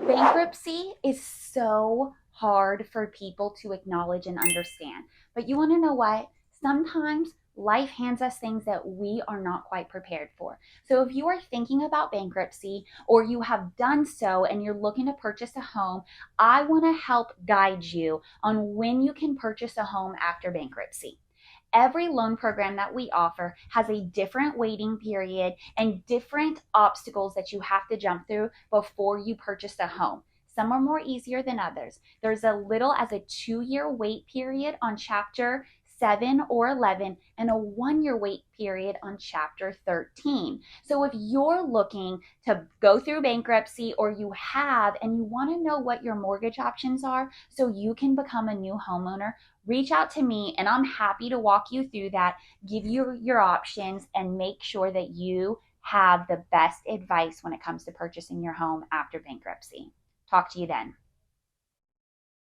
Bankruptcy is so hard for people to acknowledge and understand. But you want to know what? Sometimes life hands us things that we are not quite prepared for. So if you are thinking about bankruptcy or you have done so and you're looking to purchase a home, I want to help guide you on when you can purchase a home after bankruptcy. Every loan program that we offer has a different waiting period and different obstacles that you have to jump through before you purchase a home. Some are more easier than others. There's a little as a 2-year wait period on chapter 7 or 11 and a 1-year wait period on chapter 13. So if you're looking to go through bankruptcy or you have and you want to know what your mortgage options are so you can become a new homeowner, reach out to me and I'm happy to walk you through that, give you your options, and make sure that you have the best advice when it comes to purchasing your home after bankruptcy. Talk to you then.